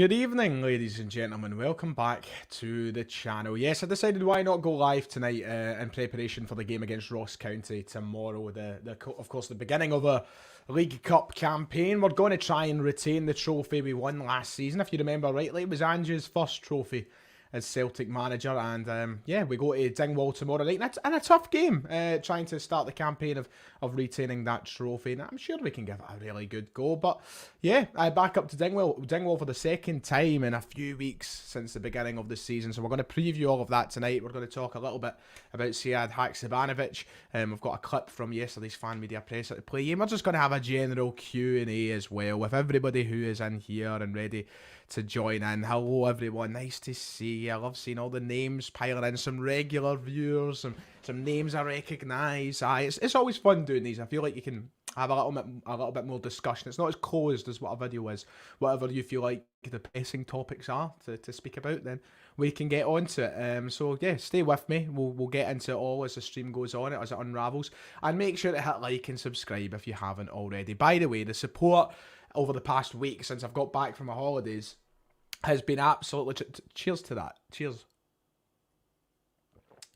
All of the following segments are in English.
Good evening, ladies and gentlemen. Welcome back to the channel. Yes, I decided why not go live tonight in preparation for the game against Ross County tomorrow. Of course, the beginning of a League Cup campaign. We're going to try and retain the trophy we won last season. If you remember rightly, it was Andrew's first trophy as Celtic manager, and yeah, we go to Dingwall tomorrow night, and a tough game, trying to start the campaign of retaining that trophy, and I'm sure we can give it a really good go. But yeah, back up to Dingwall for the second time in a few weeks since the beginning of the season, so we're going to preview all of that tonight. We're going to talk a little bit about Haksabanovic. We've got a clip from yesterday's fan media presser to play, and we're just going to have a general Q&A as well with everybody who is in here and ready to join in. Hello everyone, nice to see you. I love seeing all the names piling in, some regular viewers, some names I recognise. It's always fun doing these. I feel like you can have a little bit more discussion. It's not as closed as what a video is. Whatever you feel like the pressing topics are to speak about, then we can get onto it. So yeah, stay with me. We'll get into it all as the stream goes on, as it unravels, and make sure to hit like and subscribe if you haven't already. By the way, the support over the past week since I've got back from my holidays has been absolutely... Cheers to that. Cheers.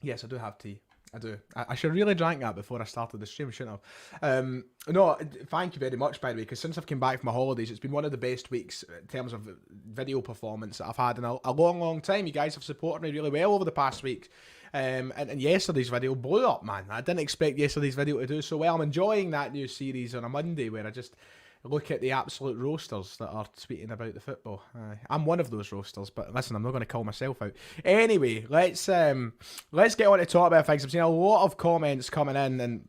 Yes, I do have tea. I do. I should really drank that before I started the stream, shouldn't I? No, thank you very much, by the way, because since I've come back from my holidays, it's been one of the best weeks in terms of video performance that I've had in a long, long time. You guys have supported me really well over the past week. And yesterday's video blew up, man. I didn't expect yesterday's video to do so well. I'm enjoying that new series on a Monday where I just look at the absolute roasters that are tweeting about the football. I'm one of those roasters, but listen, I'm not going to call myself out. Anyway, let's get on to talk about things. I've seen a lot of comments coming in, and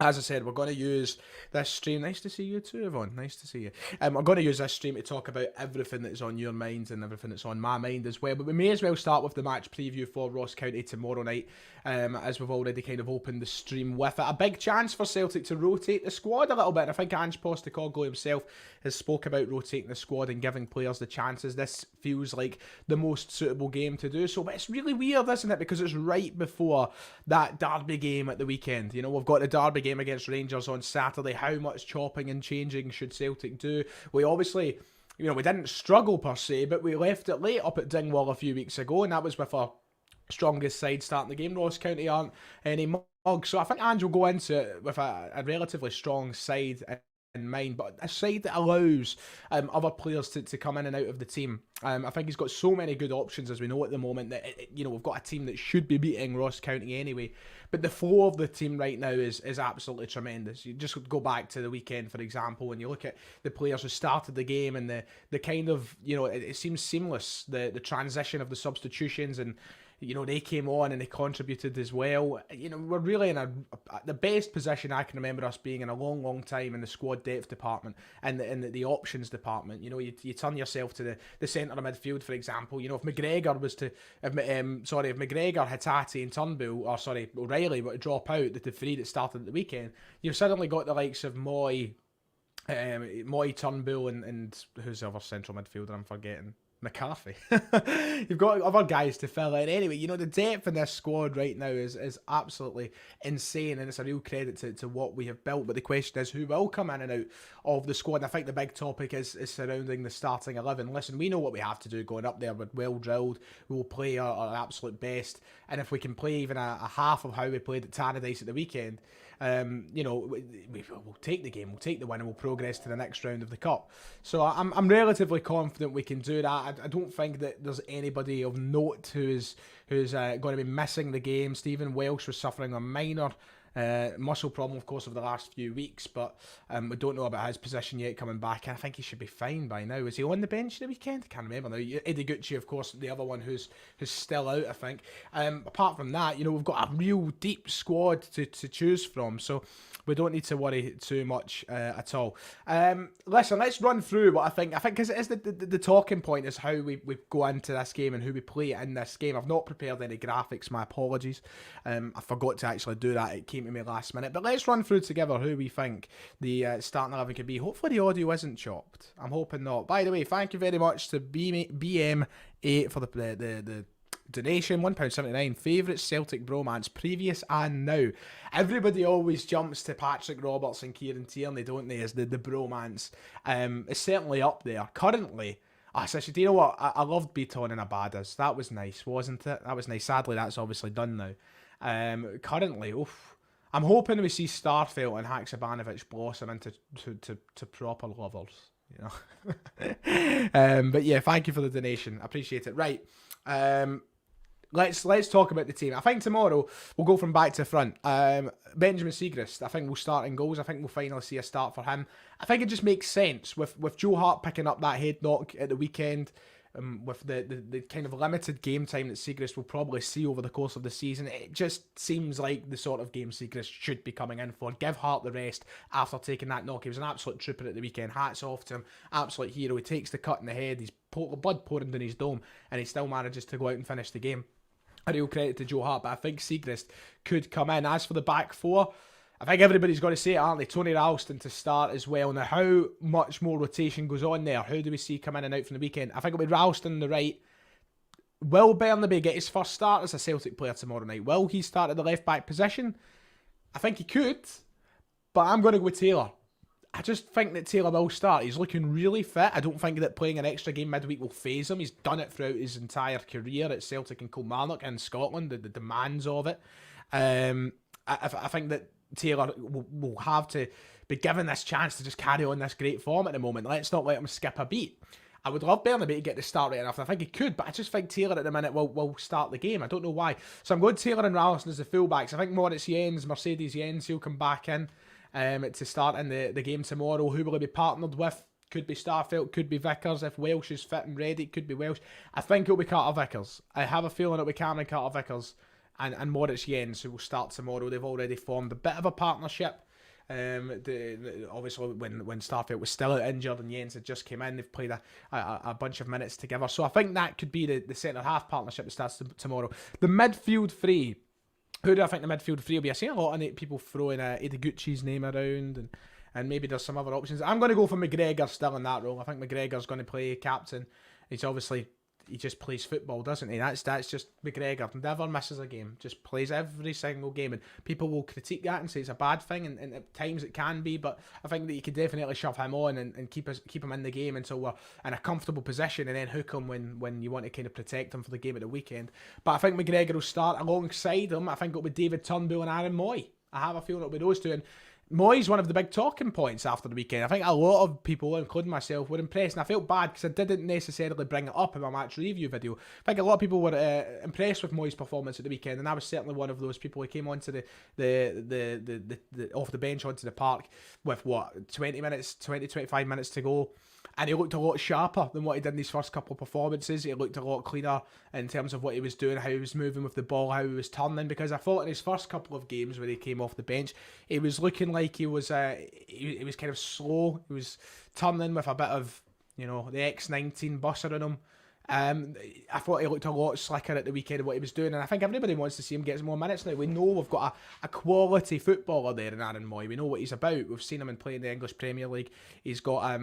as I said, we're going to use this stream. Nice to see you too, Yvonne. Nice to see you. We're going to use this stream to talk about everything that's on your minds and everything that's on my mind as well. But we may as well start with the match preview for Ross County tomorrow night, as we've already kind of opened the stream with it. A big chance for Celtic to rotate the squad a little bit. And I think Ange Postecoglou himself has spoke about rotating the squad and giving players the chances. This feels like the most suitable game to do so. But it's really weird, isn't it? Because it's right before that derby game at the weekend. You know, we've got the derby game against Rangers on Saturday. How much chopping and changing should Celtic do? We obviously, we didn't struggle per se, but we left it late up at Dingwall a few weeks ago, and that was with our strongest side starting the game. Ross County aren't any mugs, so I think Ange will go into it with a relatively strong side in mind, but a side that allows other players to come in and out of the team. I think he's got so many good options, as we know at the moment, that we've got a team that should be beating Ross County anyway. But the flow of the team right now is absolutely tremendous. You just go back to the weekend, for example, and you look at the players who started the game and the kind of, it seems seamless, the transition of the substitutions, and they came on and they contributed as well. We're really in the best position I can remember us being in a long, long time in the squad depth department and the options department. You turn yourself to the centre of midfield, for example. If McGregor was to, if McGregor, Hatate and O'Reilly were to drop out, the three that started at the weekend, you've suddenly got the likes of Moy, Turnbull, and who's the other central midfielder I'm forgetting? McCarthy. You've got other guys to fill in. Anyway, the depth in this squad right now is absolutely insane, and it's a real credit to what we have built. But the question is, who will come in and out of the squad? And I think the big topic is surrounding the starting 11. Listen, we know what we have to do going up there. We're well drilled. We will play our absolute best, and if we can play even a half of how we played at Tannadice at the weekend, we'll take the game, we'll take the win, and we'll progress to the next round of the cup. So I'm relatively confident we can do that. I don't think that there's anybody of note who's going to be missing the game. Stephen Welsh was suffering a minor muscle problem, of course, over the last few weeks, but we don't know about his position yet coming back. I think he should be fine by now. Is he on the bench the weekend? I can't remember now. Eddie Gucci, of course, the other one who's still out, I think. Apart from that, we've got a real deep squad to choose from, so we don't need to worry too much at all. Listen, let's run through what I think because it is the talking point is how we go into this game and who we play in this game. I've not prepared any graphics, my apologies. I forgot to actually do that. It came to me last minute. But let's run through together who we think the starting 11 could be. Hopefully the audio isn't chopped. I'm hoping not. By the way, thank you very much to BM8 for the donation, £1.79. Favourite Celtic bromance, previous and now. Everybody always jumps to Patrick Roberts and Kieran Tierney, don't they, as the bromance. It's certainly up there. Currently, So do you know what? I loved Beaton and Abadas. That was nice, wasn't it? That was nice. Sadly, that's obviously done now. Currently, oof, I'm hoping we see Starfelt and Haksabanovic blossom into to proper lovers. You know. But yeah, thank you for the donation. I appreciate it. Right. Let's talk about the team. I think tomorrow we'll go from back to front. Benjamin Siegrist, I think we'll start in goals. I think we'll finally see a start for him. I think it just makes sense with Joe Hart picking up that head knock at the weekend, with the kind of limited game time that Siegrist will probably see over the course of the season. It just seems like the sort of game Siegrist should be coming in for. Give Hart the rest after taking that knock. He was an absolute trooper at the weekend. Hats off to him. Absolute hero. He takes the cut in the head. He's blood pouring down his dome, and he still manages to go out and finish the game. A real credit to Joe Hart, but I think Siegrist could come in. As for the back four, I think everybody's got to say it, aren't they? Tony Ralston to start as well. Now, how much more rotation goes on there? Who do we see come in and out from the weekend? I think it'll be Ralston on the right. Will Bernabei get his first start as a Celtic player tomorrow night? Will he start at the left-back position? I think he could, but I'm going to go with Taylor. I just think that Taylor will start. He's looking really fit. I don't think that playing an extra game midweek will faze him. He's done it throughout his entire career at Celtic and Kilmarnock in Scotland, the demands of it. I think that Taylor will have to be given this chance to just carry on this great form at the moment. Let's not let him skip a beat. I would love Bernabei to get the start right enough. I think he could, but I just think Taylor at the minute will start the game. I don't know why. So I'm going Taylor and Ralston as the fullbacks. I think Moritz Jens, Mercedes Jens, he'll come back in to start in the game tomorrow. Who will he be partnered with? Could be Starfelt, could be Vickers. If Welsh is fit and ready, it could be Welsh. I think it'll be Carter Vickers. I have a feeling it'll be Cameron Carter Vickers and Moritz Jens, who will start tomorrow. They've already formed a bit of a partnership. Obviously, when Starfelt was still injured and Jens had just came in, they've played a bunch of minutes together. So I think that could be the centre-half partnership that starts tomorrow. The midfield three. Who do I think the midfield three will be? I see a lot of people throwing Eddie Gucci's name around, and maybe there's some other options. I'm going to go for McGregor still in that role. I think McGregor's going to play captain. He just plays football, doesn't he? That's just McGregor. Never misses a game. Just plays every single game. And people will critique that and say it's a bad thing, and at times it can be, but I think that you could definitely shove him on and keep him in the game until we're in a comfortable position, and then hook him when you want to kind of protect him for the game at the weekend. But I think McGregor will start alongside him. I think it'll be David Turnbull and Aaron Moy. I have a feeling it'll be those two. And Moy's one of the big talking points after the weekend. I think a lot of people, including myself, were impressed, and I felt bad because I didn't necessarily bring it up in my match review video. I think a lot of people were impressed with Moy's performance at the weekend, and I was certainly one of those people who came onto the off the bench onto the park with 25 minutes to go. And he looked a lot sharper than what he did in his first couple of performances. He looked a lot cleaner in terms of what he was doing, how he was moving with the ball, how he was turning. Because I thought in his first couple of games when he came off the bench, he was looking like he was he was kind of slow. He was turning with a bit of, the X19 busser in him. I thought he looked a lot slicker at the weekend of what he was doing, and I think everybody wants to see him get some more minutes now. We know we've got a quality footballer there in Aaron Moy. We know what he's about. We've seen him in playing the English Premier League. He's got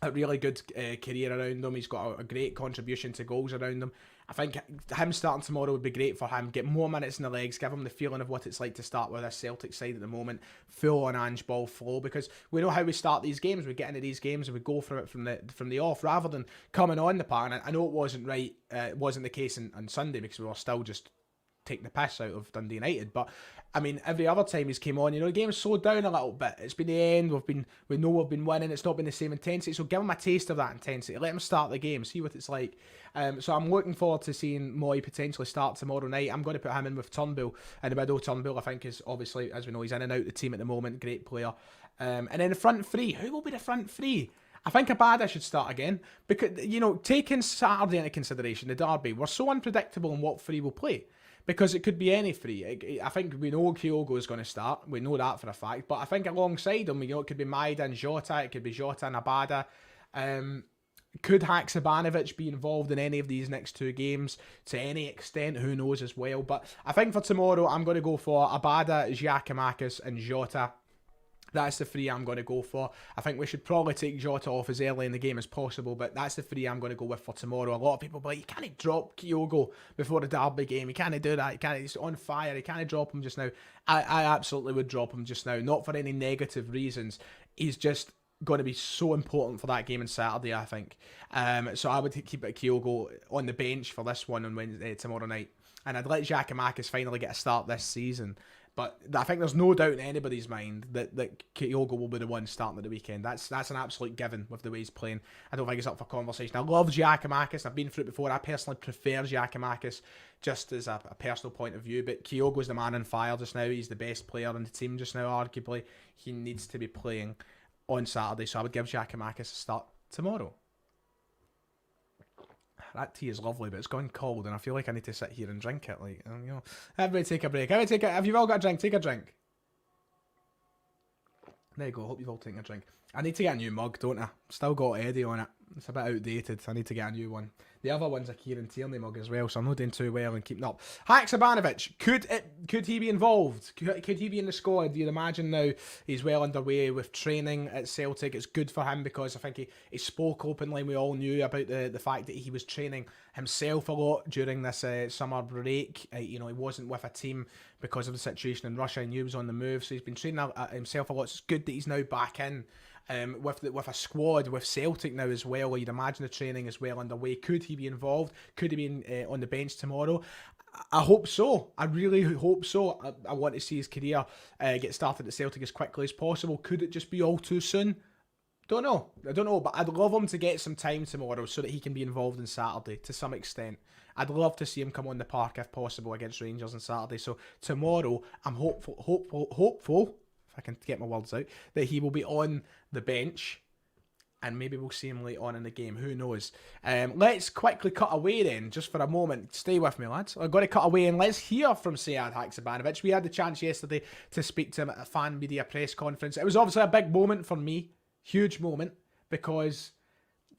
a really good career around him. He's got a great contribution to goals around him. I think him starting tomorrow would be great for him. Get more minutes in the legs, give him the feeling of what it's like to start with this Celtic side at the moment, full on Ange ball flow, because we know how we start these games. We get into these games and we go from it from the off rather than coming on the park. And I know it wasn't right, it wasn't the case on Sunday because we were still just taking the piss out of Dundee United, but I mean every other time he's came on, the game's slowed down a little bit. It's been the end. We know we've been winning. It's not been the same intensity, so give him a taste of that intensity. Let him start the game, see what it's like. So I'm looking forward to seeing Moy potentially start tomorrow night. I'm going to put him in with Turnbull in the middle. Turnbull, I think, is obviously, as we know, he's in and out the team at the moment. Great player. And then the front three. Who will be the front three? I think Abada should start again because taking Saturday into consideration, the derby, we're so unpredictable in what three will play. Because it could be any three. I think we know Kyogo is going to start. We know that for a fact. But I think alongside him, it could be Maida and Jota. It could be Jota and Abada. Could Haksabanovic be involved in any of these next two games to any extent? Who knows as well. But I think for tomorrow, I'm going to go for Abada, Giacomakis and Jota. That's the three I'm going to go for. I think we should probably take Jota off as early in the game as possible, but that's the three I'm going to go with for tomorrow. A lot of people be like, you can't drop Kyogo before the derby game. You can't do that. He's on fire. You can't drop him just now. I absolutely would drop him just now, not for any negative reasons. He's just going to be so important for that game on Saturday, I think. So I would keep it Kyogo on the bench for this one on Wednesday, tomorrow night. And I'd let Giakoumakis finally get a start this season. But I think there's no doubt in anybody's mind that Kyogo will be the one starting at the weekend. That's an absolute given with the way he's playing. I don't think it's up for conversation. I love Giakoumakis. I've been through it before. I personally prefer Giakoumakis just as a personal point of view. But Kyogo's the man on fire just now. He's the best player in the team just now, arguably. He needs to be playing on Saturday. So I would give Giakoumakis a start tomorrow. That tea is lovely, but it's gone cold, and I feel like I need to sit here and drink it. Like, you know, everybody take a break. Have you all got a drink? Take a drink. There you go. Hope you've all taken a drink. I need to get a new mug, don't I? Still got Eddie on it. It's a bit outdated. I need to get a new one. The other one's a Kieran Tierney mug as well, so I'm not doing too well and keeping up. Haksabanovic, could he be involved? Could he be in the squad? You'd imagine now he's well underway with training at Celtic. It's good for him because I think he spoke openly. We all knew about the fact that he was training himself a lot during this summer break. He wasn't with a team because of the situation in Russia. He knew he was on the move, so he's been training himself a lot. So it's good that he's now back in. With a squad with Celtic now as well, you'd imagine the training is well underway. Could he be involved? Could he be on the bench tomorrow? I hope so. I really hope so. I want to see his career get started at Celtic as quickly as possible. Could it just be all too soon? I don't know, but I'd love him to get some time tomorrow so that he can be involved on Saturday to some extent. I'd love to see him come on the park if possible against Rangers on Saturday. So tomorrow, I'm hopeful, if I can get my words out, that he will be on the bench, and maybe we'll see him late on in the game. Who knows? Let's quickly cut away then, just for a moment. Stay with me, lads. I've got to cut away and let's hear from Sead Haksabanovic. We had the chance yesterday to speak to him at a fan media press conference. It was obviously a big moment for me, huge moment, because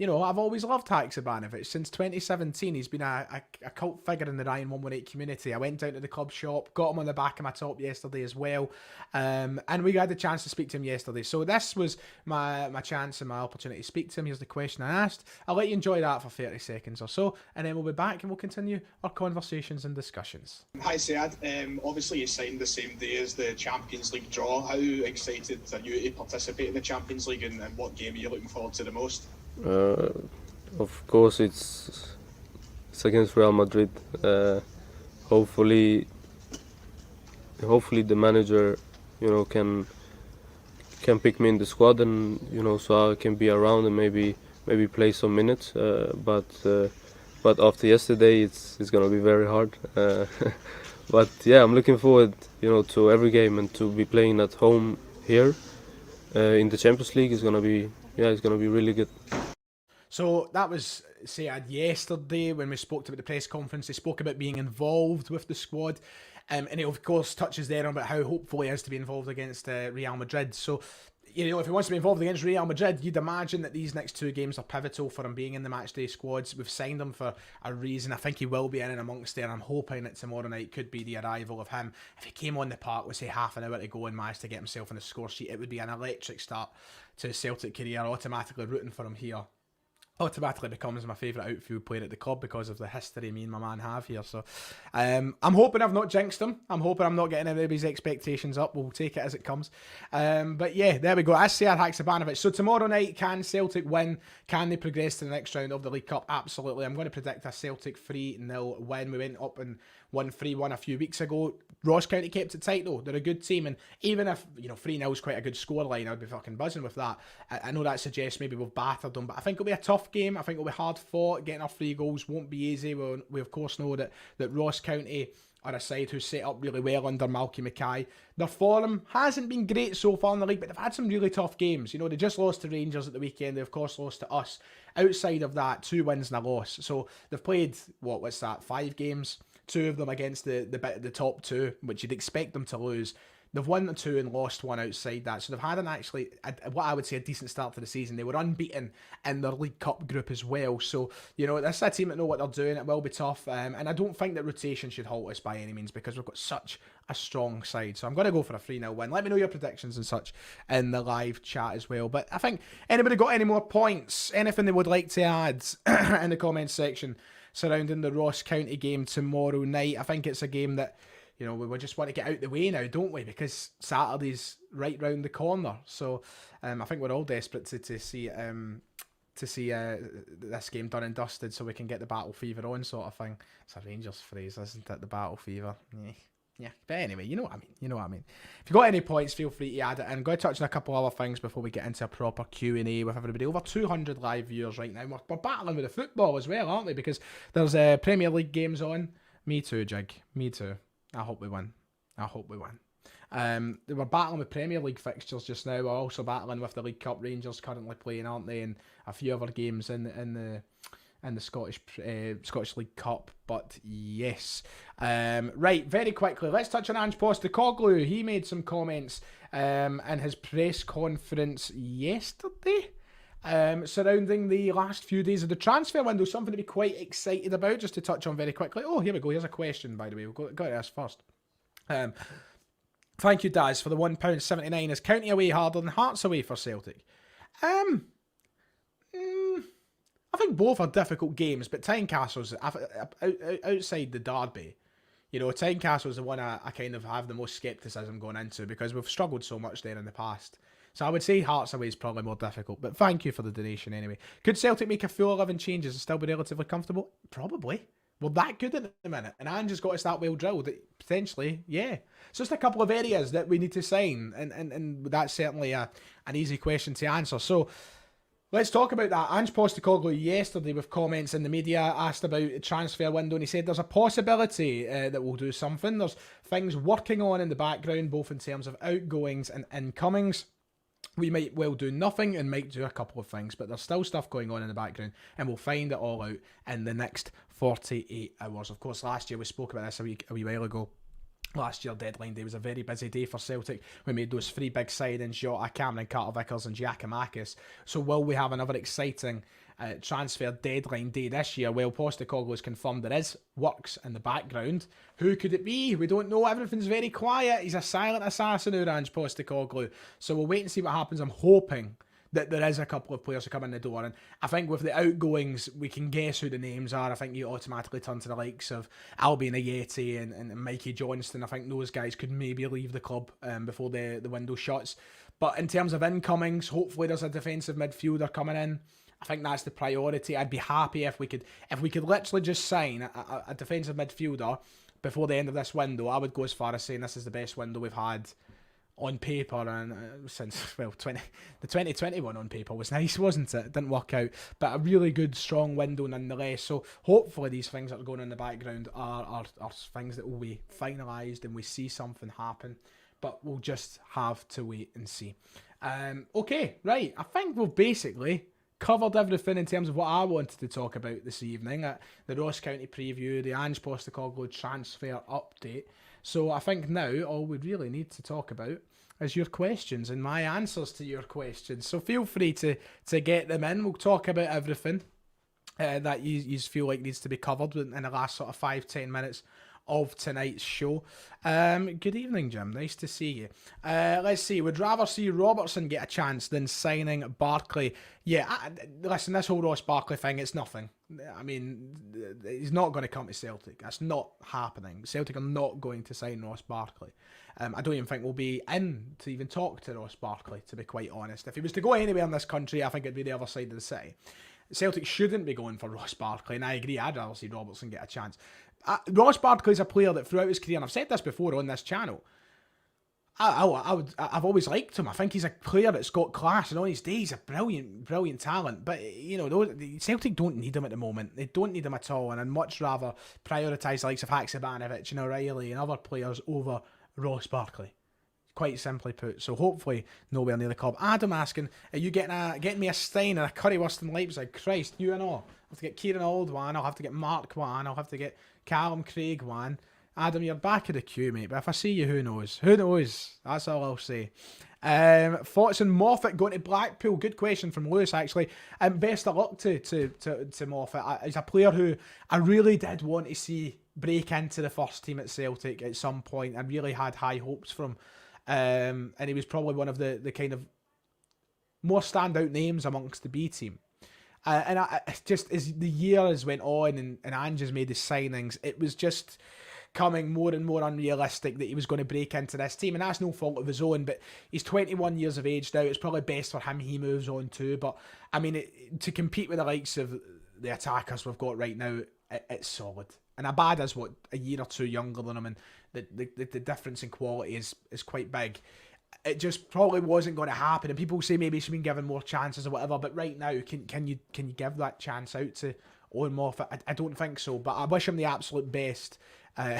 I've always loved Haksabanovic. Since 2017, he's been a cult figure in the Ryan 118 community. I went down to the club shop, got him on the back of my top yesterday as well, and we had the chance to speak to him yesterday. So this was my chance and my opportunity to speak to him. Here's the question I asked. I'll let you enjoy that for 30 seconds or so, and then we'll be back and we'll continue our conversations and discussions. Hi Sead, obviously you signed the same day as the Champions League draw. How excited are you to participate in the Champions League, and what game are you looking forward to the most? Of course, it's against Real Madrid. Hopefully the manager, can pick me in the squad, and so I can be around and maybe play some minutes. But after yesterday, it's gonna be very hard. But yeah, I'm looking forward, to every game, and to be playing at home here in the Champions League is gonna be really good. So that was Sead yesterday when we spoke about the press conference. He spoke about being involved with the squad, and he of course touches there on about how hopeful he is to be involved against Real Madrid. So if he wants to be involved against Real Madrid, you'd imagine that these next two games are pivotal for him being in the matchday squads. We've signed him for a reason. I think he will be in and amongst there. I'm hoping that tomorrow night could be the arrival of him. If he came on the park with, say, half an hour to go and managed to get himself on the score sheet, it would be an electric start to his Celtic career. Automatically rooting for him here. Automatically becomes my favourite outfield player at the club because of the history me and my man have here. So I'm hoping I've not jinxed him. I'm hoping I'm not getting everybody's expectations up. We'll take it as it comes. But yeah, there we go. As Sead Haksabanovic. So tomorrow night, can Celtic win? Can they progress to the next round of the League Cup? Absolutely. I'm going to predict a Celtic 3-0 win. We went up and won 3-1 a few weeks ago. Ross County kept it tight though. They're a good team, and even if 3-0 is quite a good scoreline, I'd be fucking buzzing with that. I know that suggests maybe we've battered them, but I think it'll be a tough game. I think it'll be hard fought. Getting our 3 goals won't be easy. We of course know that Ross County are a side who's set up really well under Malky Mackay. Their form hasn't been great so far in the league, but they've had some really tough games. They just lost to Rangers at the weekend. They of course lost to us. Outside of that, 2 wins and a loss. So they've played 5 games. 2 of them against the top 2, which you'd expect them to lose. They've won 2 and lost 1 outside that. So they've had what I would say a decent start to the season. They were unbeaten in their League Cup group as well. So, this is a team that know what they're doing. It will be tough. And I don't think that rotation should halt us by any means because we've got such a strong side. So I'm going to go for a 3-0 win. Let me know your predictions and such in the live chat as well. But I think anybody got any more points? Anything they would like to add in the comments section surrounding the Ross County game tomorrow night? I think it's a game that, You know, we just want to get out the way now, don't we? Because Saturday's right round the corner. So I think we're all desperate to see this game done and dusted so we can get the battle fever on, sort of thing. It's a Rangers phrase, isn't it? The battle fever. Yeah. But anyway, you know what I mean. If you've got any points, feel free to add it in. I'm going to touch on a couple other things before we get into a proper Q&A with everybody. Over 200 live viewers right now. We're battling with the football as well, aren't we? Because there's Premier League games on. Me too, Jig. Me too. I hope we win. We're battling with Premier League fixtures just now. We're also battling with the League Cup. Rangers currently playing, aren't they? And a few other games in the Scottish League Cup. But yes, right. Very quickly, let's touch on Ange Postecoglou. He made some comments in his press conference yesterday. Surrounding the last few days of the transfer window, something to be quite excited about, just to touch on very quickly. Oh, here we go. Here's a question, by the way. We'll go to this first. Thank you, Daz, for the £1.79. Is County away harder than Hearts away for Celtic? I think both are difficult games, but Tynecastle's outside the derby. You know, Tynecastle's the one I kind of have the most scepticism going into because we've struggled so much there in the past. So I would say Hearts away is probably more difficult, but thank you for the donation anyway. Could Celtic make a full 11 changes and still be relatively comfortable? Probably. We're that good at the minute, and Ange has got to start well drilled. Potentially, yeah. It's just a couple of areas that we need to sign, and that's certainly an easy question to answer. So let's talk about that. Ange Postecoglou yesterday with comments in the media asked about the transfer window, and he said there's a possibility that we'll do something. There's things working on in the background, both in terms of outgoings and incomings. We might well do nothing and might do a couple of things, but there's still stuff going on in the background, and we'll find it all out in the next 48 hours. Of course, last year we spoke about this a wee while ago. Last year, deadline day was a very busy day for Celtic. We made those three big signings, Jota, Cameron Carter-Vickers and Giacomakis. So will we have another exciting transfer deadline day this year? Well, Postecoglou has confirmed there is works in the background. Who could it be? We don't know. Everything's very quiet. He's a silent assassin, Ange Postecoglou. So we'll wait and see what happens. I'm hoping that there is a couple of players who come in the door, and I think with the outgoings we can guess who the names are. I think you automatically turn to the likes of Albion Ayeti and Mikey Johnston. I think those guys could maybe leave the club before the window shuts. But in terms of incomings, hopefully there's a defensive midfielder coming in. I think that's the priority. I'd be happy if we could literally just sign a defensive midfielder before the end of this window. I would go as far as saying this is the best window we've had on paper, and since the 2021 on paper was nice, wasn't it? It didn't work out, but a really good strong window nonetheless. So hopefully these things that are going on in the background are things that will be finalised and we see something happen, but we'll just have to wait and see. Okay, right, I think we've basically covered everything in terms of what I wanted to talk about this evening. The Ross County preview, the Ange Postecoglou transfer update. So I think now all we really need to talk about is your questions and my answers to your questions. So feel free to get them in. We'll talk about everything that you feel like needs to be covered in the last sort of 5-10 minutes of tonight's show. Good evening, Jim. Nice to see you. Let's see. Would rather see Robertson get a chance than signing Barkley. Yeah, listen, this whole Ross Barkley thing, it's nothing. I mean, he's not going to come to Celtic. That's not happening. Celtic are not going to sign Ross Barkley. I don't even think we'll be in to even talk to Ross Barkley, to be quite honest. If he was to go anywhere in this country, I think it'd be the other side of the city. Celtic shouldn't be going for Ross Barkley, and I agree, I'd rather see Robertson get a chance. Ross Barkley's a player that throughout his career, and I've said this before on this channel, I've always liked him. I think he's a player that's got class, and on his day he's a brilliant talent. But you know, Celtic don't need him at the moment. They don't need him at all, and I'd much rather prioritise the likes of Haksabanovic and O'Reilly and other players over Ross Barkley. Quite simply put. So hopefully nowhere near the club. Adam asking, are you getting me a Stein and a currywurst in Leipzig? Christ, you and all. I'll have to get Kieran Auld one. I'll have to get Mark one. I'll have to get Callum Craig one. Adam, you're back of the queue, mate. But if I see you, who knows? Who knows? That's all I'll say. Thoughts on Moffat going to Blackpool? Good question from Lewis, actually. Best of luck to Moffat. He's a player who I really did want to see break into the first team at Celtic at some point. I really had high hopes from. And he was probably one of the kind of more standout names amongst the B team. And just as the years went on and Ange has made his signings, it was just becoming more and more unrealistic that he was going to break into this team, and that's no fault of his own, but he's 21 years of age now. It's probably best for him he moves on too, but I mean, to compete with the likes of the attackers we've got right now, it's solid. And Abad is, what, a year or two younger than him, and the difference in quality is quite big. It just probably wasn't going to happen, and people say maybe he's been given more chances or whatever, but right now, can you give that chance out to Owen Moffat? I don't think so, but I wish him the absolute best.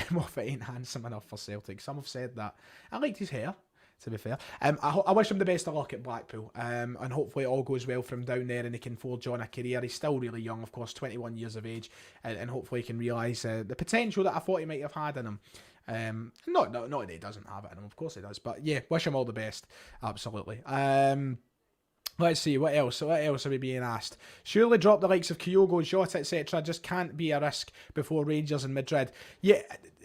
Moffat ain't handsome enough for Celtic. Some have said that. I liked his hair, to be fair. I wish him the best of luck at Blackpool, and hopefully it all goes well for him down there and he can forge on a career. He's still really young, of course, 21 years of age, and hopefully he can realise the potential that I thought he might have had in him. Not that he doesn't have it in him, of course he does, but yeah, wish him all the best, absolutely. Let's see, what else are we being asked? Surely drop the likes of Kyogo, Jota, etc. Just can't be a risk before Rangers and Madrid. Yeah,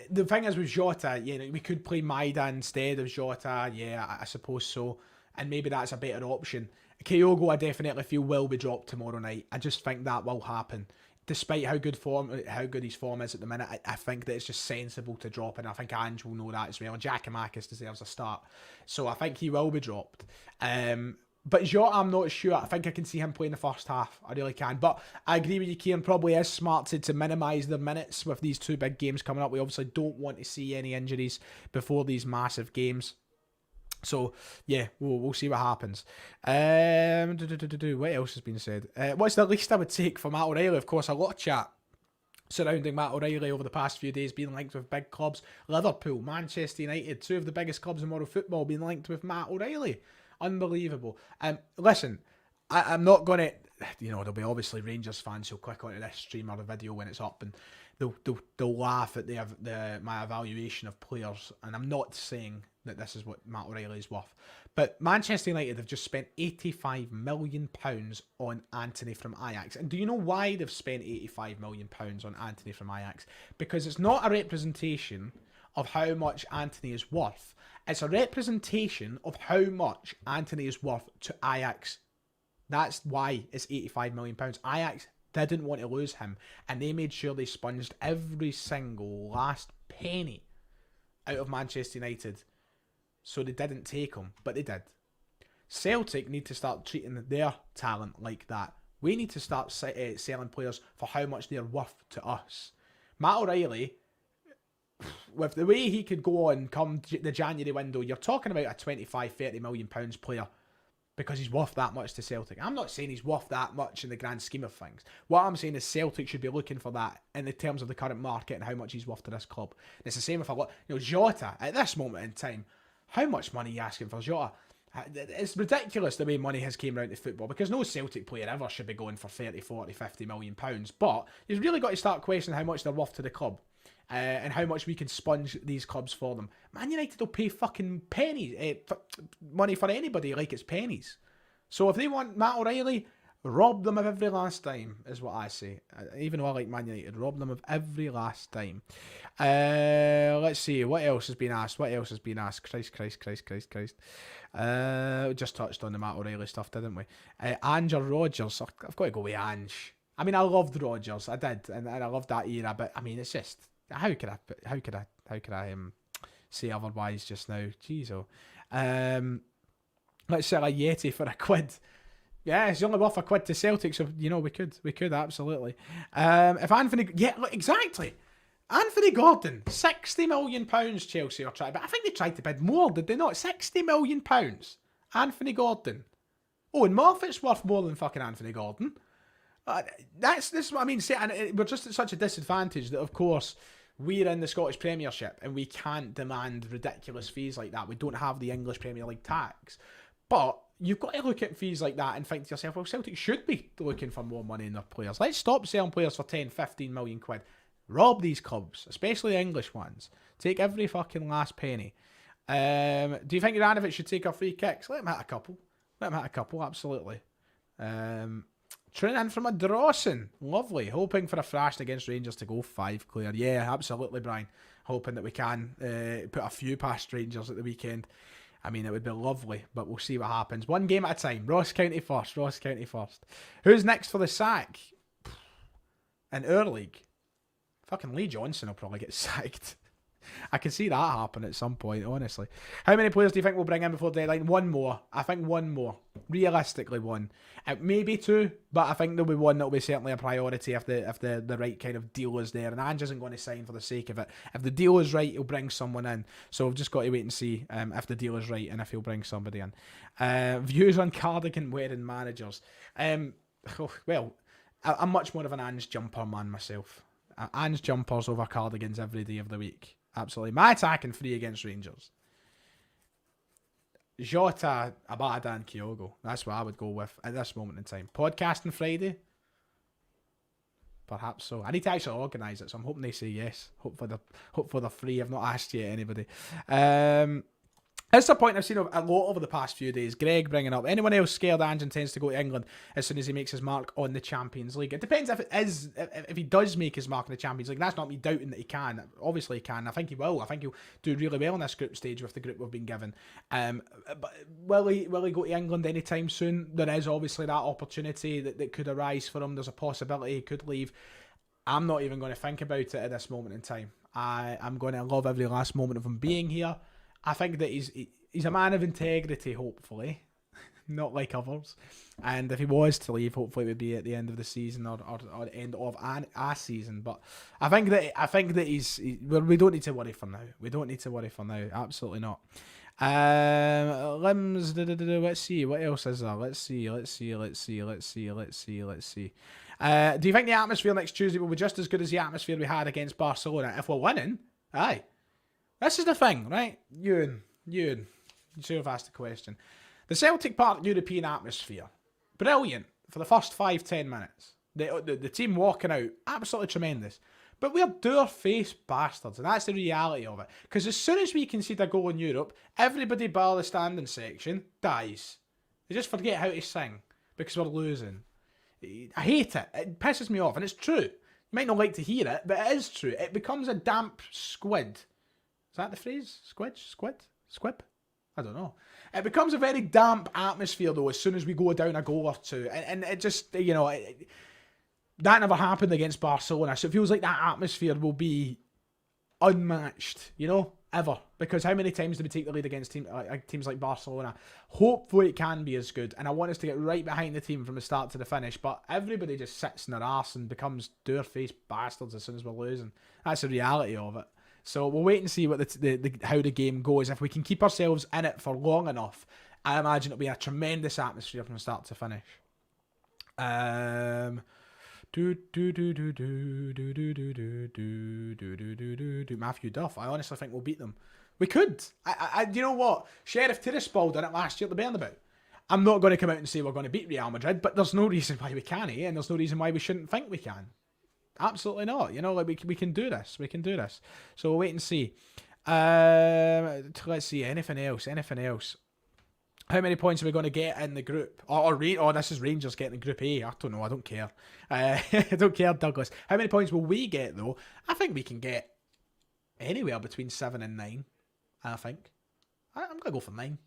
the thing is with Jota, we could play Maida instead of Jota. Yeah, I suppose so. And maybe that's a better option. Kyogo, I definitely feel will be dropped tomorrow night. I just think that will happen. Despite how good his form is at the minute, I think that it's just sensible to drop, and I think Ange will know that as well. And Giakoumakis deserves a start, so I think he will be dropped. But Jota, I'm not sure. I think I can see him playing the first half. I really can. But I agree with you, Kieran. Probably is smart to minimise their minutes with these two big games coming up. We obviously don't want to see any injuries before these massive games. So, yeah, we'll see what happens. What else has been said? What's the least I would take for Matt O'Reilly? Of course, a lot of chat surrounding Matt O'Reilly over the past few days, being linked with big clubs. Liverpool, Manchester United, two of the biggest clubs in world football being linked with Matt O'Reilly. Unbelievable. Listen, I'm not going to, there'll be obviously Rangers fans who'll click onto this stream or the video when it's up, and they'll laugh at my evaluation of players, and I'm not saying that this is what Matt O'Reilly is worth. But Manchester United have just spent £85 million on Anthony from Ajax. And do you know why they've spent £85 million on Anthony from Ajax? Because it's not a representation of how much Anthony is worth. It's a representation of how much Anthony is worth to Ajax. That's why it's £85 million. Ajax didn't want to lose him, and they made sure they sponged every single last penny out of Manchester United. So they didn't take him, but they did. Celtic need to start treating their talent like that. We need to start selling players for how much they're worth to us. Matt O'Reilly, with the way he could go on come the January window, you're talking about a £25-30 million player because he's worth that much to Celtic. I'm not saying he's worth that much in the grand scheme of things. What I'm saying is Celtic should be looking for that in the terms of the current market and how much he's worth to this club. And it's the same if I look, Jota, at this moment in time, how much money are you asking for Jota? It's ridiculous the way money has came around to football, because no Celtic player ever should be going for 30, 40, 50 million pounds. But you've really got to start questioning how much they're worth to the club. And how much we can sponge these clubs for them. Man United will pay fucking pennies, money for anybody like it's pennies. So if they want Matt O'Reilly, rob them of every last dime, is what I say. Even though I like Man United, rob them of every last dime. Let's see, what else has been asked? Christ. We just touched on the Matt O'Reilly stuff, didn't we? Ange or Rodgers? I've got to go with Ange. I mean, I loved Rodgers, I did, and I loved that era, but I mean, it's just, how could I say otherwise just now? Jeez, let's sell a Yeti for £1. Yeah, it's only worth £1 to Celtic, so we could absolutely. If Anthony, look, exactly. Anthony Gordon, £60 million Chelsea are trying, but I think they tried to bid more, did they not? £60 million. Anthony Gordon. Oh, and Moffat's worth more than fucking Anthony Gordon. This is what I mean. And we're just at such a disadvantage that, of course, we're in the Scottish Premiership and we can't demand ridiculous fees like that. We don't have the English Premier League tax. But you've got to look at fees like that and think to yourself, well, Celtic should be looking for more money in their players. Let's stop selling players for 10, 15 million quid. Rob these clubs, especially the English ones. Take every fucking last penny. Do you think Ivanovic should take our free kicks? Let him hit a couple. Absolutely. Tuning in from a Drawson. Lovely. Hoping for a thrashing against Rangers to go 5 clear. Yeah, absolutely, Brian. Hoping that we can put a few past Rangers at the weekend. I mean, it would be lovely, but we'll see what happens. One game at a time. Ross County first. Who's next for the sack? In our league? Fucking Lee Johnson will probably get sacked. I can see that happen at some point, honestly. How many players do you think we'll bring in before deadline? One more. I think one more. Realistically, one. Maybe two, but I think there'll be one that'll be certainly a priority if the right kind of deal is there. And Ange isn't going to sign for the sake of it. If the deal is right, he'll bring someone in. So we've just got to wait and see if the deal is right and if he'll bring somebody in. Views on cardigan wearing managers. Well, I'm much more of an Ange jumper man myself. Ange jumpers over cardigans every day of the week. Absolutely. My attacking three against Rangers. Jota, Abada and Kyogo. That's what I would go with at this moment in time. Podcasting Friday? Perhaps so. I need to actually organise it, so I'm hoping they say yes. Hope for the free. I've not asked yet anybody. That's the point I've seen a lot over the past few days. Greg bringing up, anyone else scared Ange intends to go to England as soon as he makes his mark on the Champions League? It depends if he does make his mark in the Champions League. That's not me doubting that he can. Obviously he can. I think he will. I think he'll do really well in this group stage with the group we've been given. But will he go to England anytime soon? There is obviously that opportunity that could arise for him. There's a possibility he could leave. I'm not even going to think about it at this moment in time. I'm going to love every last moment of him being here. I think that he's a man of integrity, hopefully, not like others. And if he was to leave, hopefully it would be at the end of the season or end of a season. But I think that we don't need to worry for now. We don't need to worry for now. Absolutely not. Limbs. Let's see. What else is there? Let's see. Do you think the atmosphere next Tuesday will be just as good as the atmosphere we had against Barcelona? If we're winning, aye. This is the thing, right? Ewan, you should have asked the question. The Celtic Park European atmosphere, brilliant for the first 5-10 minutes. The team walking out, absolutely tremendous. But we're door-faced bastards, and that's the reality of it. Because as soon as we concede a goal in Europe, everybody bar the standing section dies. They just forget how to sing because we're losing. I hate it. It pisses me off, and it's true. You might not like to hear it, but it is true. It becomes a damp squid. Is that the phrase? Squib? I don't know. It becomes a very damp atmosphere, though, as soon as we go down a goal or two. And it just, that never happened against Barcelona. So it feels like that atmosphere will be unmatched, ever. Because how many times do we take the lead against teams like Barcelona? Hopefully it can be as good. And I want us to get right behind the team from the start to the finish. But everybody just sits in their arse and becomes door-faced bastards as soon as we're losing. That's the reality of it. So we'll wait and see what how the game goes. If we can keep ourselves in it for long enough, I imagine it'll be a tremendous atmosphere from start to finish. Matthew Duff. I honestly think we'll beat them. We could. You know what? Sheriff Tiraspol did it last year at the Bernabeu. I'm not going to come out and say we're going to beat Real Madrid, but there's no reason why we can't, and there's no reason why we shouldn't think we can. Absolutely not. We can do this. We can do this. So we'll wait and see. Let's see. Anything else? How many points are we going to get in the group? This is Rangers getting in Group A. I don't know. I don't care. I don't care, Douglas. How many points will we get, though? I think we can get anywhere between 7 and 9. I think. I'm going to go for 9.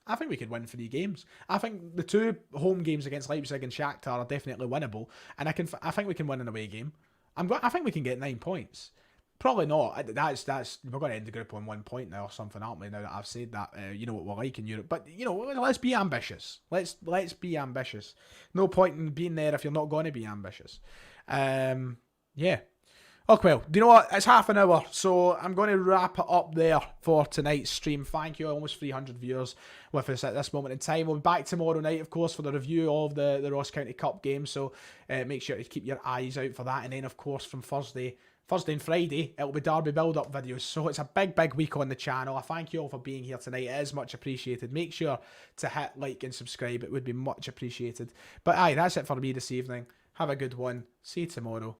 I think we could win 3 games. I think the 2 home games against Leipzig and Shakhtar are definitely winnable. And I think we can win an away game. I think we can get 9 points. Probably not. We're going to end the group on 1 point now or something, aren't we? Now that I've said that, you know what we're like in Europe. But let's be ambitious. Let's be ambitious. No point in being there if you're not going to be ambitious. Yeah. Oh, well, do you know what? It's half an hour, so I'm going to wrap it up there for tonight's stream. Thank you, almost 300 viewers with us at this moment in time. We'll be back tomorrow night, of course, for the review of the Ross County Cup game, so make sure to keep your eyes out for that. And then, of course, from Thursday and Friday, it'll be Derby build-up videos, so it's a big week on the channel. I thank you all for being here tonight. It is much appreciated. Make sure to hit like and subscribe. It would be much appreciated. But aye, that's it for me this evening. Have a good one. See you tomorrow.